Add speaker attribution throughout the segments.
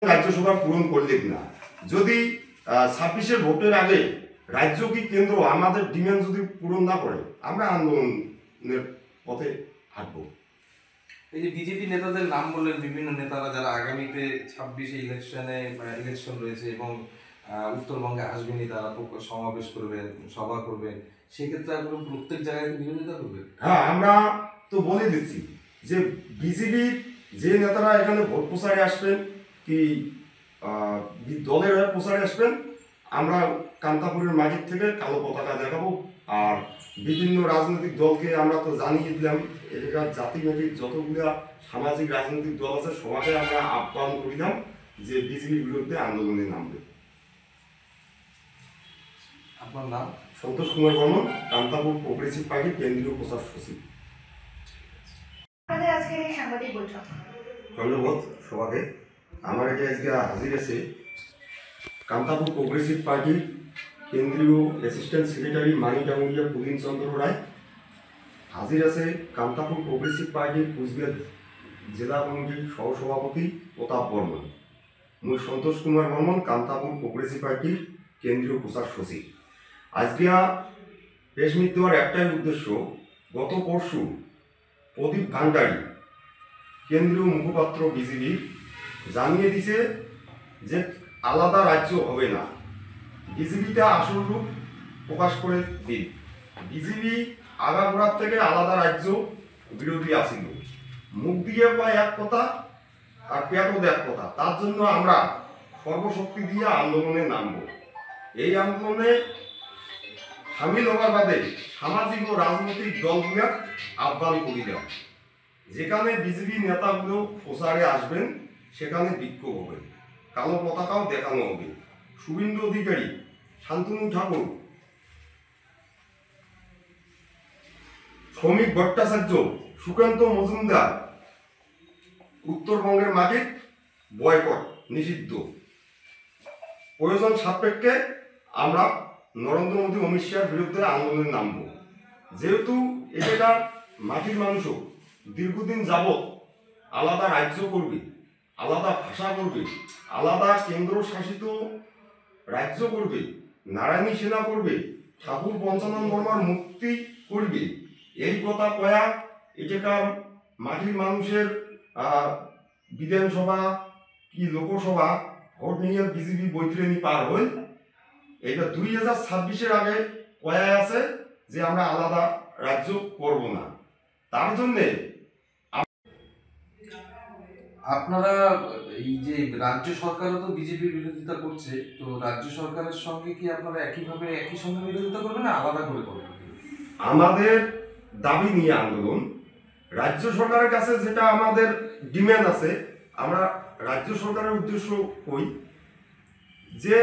Speaker 1: রাজ্যসভা পূরণ করলে কিনা যদি 26-এর ভোটের আগে রাজ্য কি কেন্দ্র আমাদের ডিমান্ড যদি পূরণ না করে আমরা আন্দোলনের পথে হাঁটবো।
Speaker 2: এই যে বিজেপি নেতাদের নাম বললেন, বিভিন্ন নেতারা যারা আগামীতে 26-এ ইলেকশন রয়েছে এবং উত্তরবঙ্গে আসবেনই, তারা সমাবেশ করবেন, সভা করবেন, সেক্ষেত্রে আপনার প্রত্যেক জায়গায় বিরোধিতা করবেন।
Speaker 1: হ্যাঁ, আমরা তো বলে দিচ্ছি যে বিজেপির যে নেতারা এখানে ভোট প্রচারে আসবেন কি দলের হয়ে প্রচারে আসবেন, আমরা কান্তাপুরের মাঝের থেকে কালো পতাকা দেখাবো। আর বিভিন্ন রাজনৈতিক দলকে আমরা তো জানিয়ে দিলাম, এলাকার জাতিগতিক যতগুলো সামাজিক রাজনৈতিক দল আছে সবাইকে আমরা আহ্বান করিলাম যে বিজেপির বিরুদ্ধে আন্দোলনে নামবে।
Speaker 2: আপনার নাম?
Speaker 1: সন্তোষ কুমার বর্মন, কান্তাপুর প্রোগ্রেসিভ পার্টির কেন্দ্রীয় প্রচার সচিব। ধন্যবাদ সবাইকে। আমার এটা আজকে হাজির আছে কান্তাপুর প্রোগ্রেসিভ পার্টির কেন্দ্রীয় অ্যাসিস্ট্যান্ট সেক্রেটারি মানিকডাঙ্গুলিয়া প্রবীণ চন্দ্র রায়, হাজির আছে কান্তাপুর প্রোগ্রেসিভ পার্টির কুচবিহার জেলা কমিটির সহসভাপতি প্রতাপ বর্মন। মুই সন্তোষ কুমার বর্মন, কান্তাপুর প্রোগ্রেসিভ পার্টির কেন্দ্রীয় প্রচার সচিব। আজকে প্রেস মিট দেওয়ার একটাই উদ্দেশ্য, গত পরশু প্রদীপ ভান্ডারী কেন্দ্রীয় মুখপাত্র বিজেপি জানিয়ে দিছে যে আলাদা রাজ্য হবে না। বিজেপিটা আসল রূপ প্রকাশ করে দিন। বিজেপি আগাগোড়ার থেকে আলাদা রাজ্য বিরোধী আসিল, মুখ দিয়ে কয় এক কথা আর পেটও এক কথা। তার জন্য আমরা সর্বশক্তি দিয়ে আন্দোলনে নামব। এই আন্দোলনে সামিল হওয়ার বাদে সামাজিক ও রাজনৈতিক দলগুলো আহ্বান করিলাম, যেখানে বিজেপি নেতাগুলো প্রচারে আসবেন সেখানে বিক্ষোভ হবে, কালো পতাকাও দেখানো হবে। শুভেন্দু অধিকারী, শান্তনু ঠাকুর, শ্রমিক ভট্টাচার্য, সুকান্ত মজুমদার উত্তরবঙ্গের মাটির বয়কট নিষিদ্ধ। প্রয়োজন সাপেক্ষে আমরা নরেন্দ্র মোদী অমিত শাহের বিরুদ্ধে আন্দোলনে নামব। যেহেতু এটার মাটির মানুষও দীর্ঘদিন যাবৎ আলাদা রাজ্য করবে, আলাদা ভাষা করবে, আলাদা কেন্দ্রশাসিত রাজ্য করবে, নারায়ণী সেনা করবে, ঠাকুর পঞ্চানন বর্মার মুক্তি করবে, এই কথা কয়া এটাকার মাটির মানুষের বিধানসভা কি লোকসভা ভোট নিয়ে বিজেপি বৈতরণী পার হই। এটা 2026-এর আগে কয়া আছে যে আমরা আলাদা রাজ্য করব না। তার জন্যে
Speaker 2: আপনারা এই যে রাজ্য সরকারও তো বিজেপির বিরোধিতা করছে, তো রাজ্য সরকারের সঙ্গে কি আপনারা একই সঙ্গে বিরোধিতা করবেন না আলাদা করে করবেন?
Speaker 1: আমাদের দাবি নিয়ে আন্দোলন, রাজ্য সরকারের কাছে যেটা আমাদের ডিমান্ড আছে, আমরা রাজ্য সরকারের উদ্দেশ্য কই যে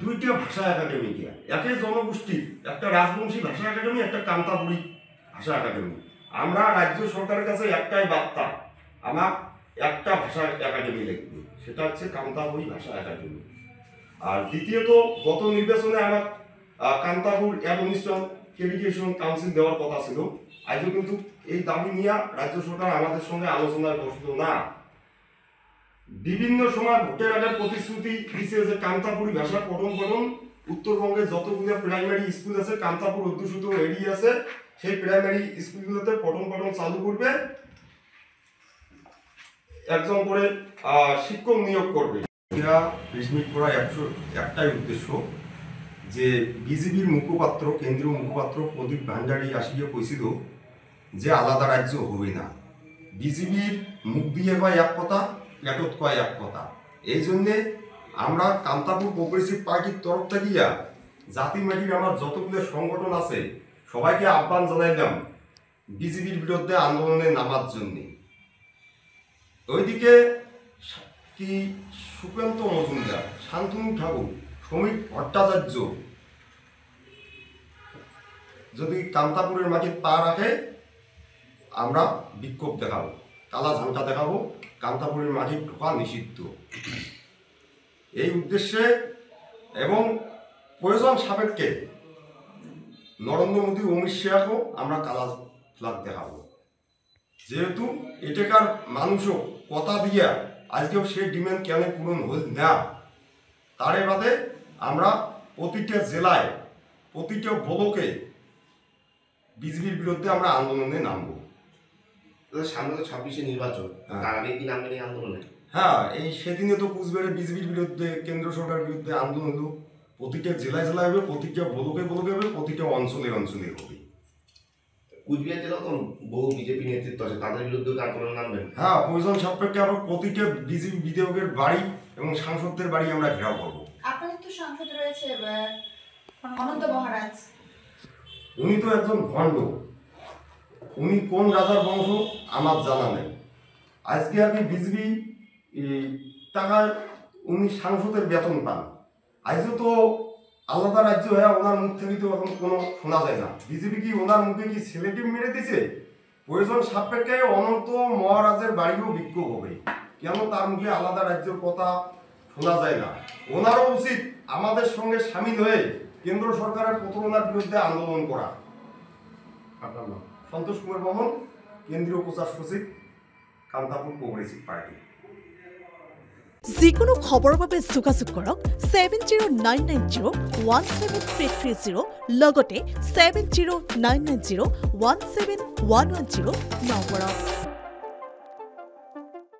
Speaker 1: দুইটা ভাষা একাডেমি, একে জনগোষ্ঠী, একটা রাজবংশী ভাষা একাডেমি, একটা কান্তাপুরী ভাষা একাডেমি। আমরা রাজ্য সরকারের কাছে একটাই বার্তা, আমার একটা ভাষা একাডেমি লাগবে, সেটা হচ্ছে কান্তাপুরী ভাষা একাডেমি। আর দ্বিতীয়ত, গত নির্বাচনে আমার কান্তাপুর অ্যাডমিনিস্ট্রেশন এডুকেশন কাউন্সিল দেওয়ার কথা ছিল। আজও কিন্তু এই দাবি নিয়ে রাজ্য সরকার আমাদের সঙ্গে আলোচনায় বসত না। বিভিন্ন সময় ভোটের আগে প্রতিশ্রুতি দিচ্ছে যে কান্তাপুরী ভাষা পঠন উত্তরবঙ্গে যতগুলো প্রাইমারি স্কুল আছে, কান্তাপুর অধ্যুষিত এরিয়া আছে, সেই প্রাইমারি স্কুলগুলোতে পঠন চালু করবে, একজন করে শিক্ষক নিয়োগ করবে। এরা প্রেস মিট করা একটাই উদ্দেশ্য যে বিজেপির মুখপাত্র, কেন্দ্রীয় মুখপাত্র প্রদীপ ভান্ডারী আসিয়ে কইছিল যে আলাদা রাজ্য হবে না। বিজেপির মুখ দিয়ে কয় এক কথা, পেটত কয় এক কথা। এই জন্যে আমরা কান্তাপুর প্রোগ্রেসিভ পার্টির তরফ থেকে জাতি মাটির আমার যতগুলো সংগঠন আছে সবাইকে আহ্বান জানাইলাম বিজেপির বিরুদ্ধে আন্দোলনে নামার জন্যে। ওইদিকে কি সুকান্ত মজুমদার, শান্তনু ঠাকুর, শ্রমিক ভট্টাচার্য যদি কান্তাপুরের মাটির পা রাখে আমরা বিক্ষোভ দেখাবো, কালা ঝান্ডা দেখাবো, কান্তাপুরের মাটির ঢোকা নিষিদ্ধ। এই উদ্দেশ্যে এবং প্রয়োজন সাপেক্ষে নরেন্দ্র মোদী অমিত শাহকেও আমরা কালা ফ্ল্যাগ দেখাবো। যেহেতু এটাকার মানুষও কথা দিয়া আজকেও সেই ডিমান্ড কেন পূরণ হল না, তারে বাদে আমরা প্রতিটা জেলায় প্রতিটা ব্লকে বিজেপির বিরুদ্ধে আমরা আন্দোলনে নামবো।
Speaker 3: সামনে তো 26-এ নির্বাচন, তার আগে কি নামবেন এই আন্দোলনে?
Speaker 1: হ্যাঁ, এই সেদিনে তো কুচবিহারে বিজেপির বিরুদ্ধে, কেন্দ্র সরকারের বিরুদ্ধে আন্দোলন হলো। প্রতিটা জেলায় জেলায় হবে, প্রতিটা ব্লকে ব্লকে হবে, প্রতিটা অঞ্চলে অঞ্চলে হবে।
Speaker 3: কুচবিহার জেলাও তো বহু বিজেপি নেতৃত্ব আছে, তাদের বিরুদ্ধে আন্দোলন নামবেন?
Speaker 1: হ্যাঁ, প্রয়োজন সাপেক্ষে আমরা প্রতিটা বিজেপি বিধায়কের বাড়ি এবং সাংসদদের বাড়ি আমরা ঘেরাও করবো।
Speaker 4: আপনাদের তো সাংসদ রয়েছে অনন্ত মহারাজ,
Speaker 1: উনি তো একজন ভণ্ড। উনি কোন রাজার বংশ আমার জানা নেই। আজকে আমি বিজেপি টাকার উনি সাংসদের বেতন পান। আজও তো আলাদা রাজ্য হয়ে ওনার মুখ থেকে তো এখন কোনো শোনা যায় না। বিজেপি কি ওনার মুখে কি ছেলেকে মেরে দিছে? প্রয়োজন সাপেক্ষে অনন্ত মহারাজের বাড়িও বিক্ষোভ হবে, কেন তার মুখে আলাদা রাজ্যের কথা শোনা যায় না? ওনারও উচিত আমাদের সঙ্গে সামিল হয়ে কেন্দ্র সরকারের প্রতারণার বিরুদ্ধে আন্দোলন করা। আপনার নাম? সন্তোষ কুমার বর্মন, কেন্দ্রীয় প্রচার সচিব, কামতাপুর প্রগ্রেসিভ পার্টি।
Speaker 5: যিকোনো খবৰৰ বাবে যোগাযোগ কৰক 7099017330 লগতে 7099017110 নম্বৰত।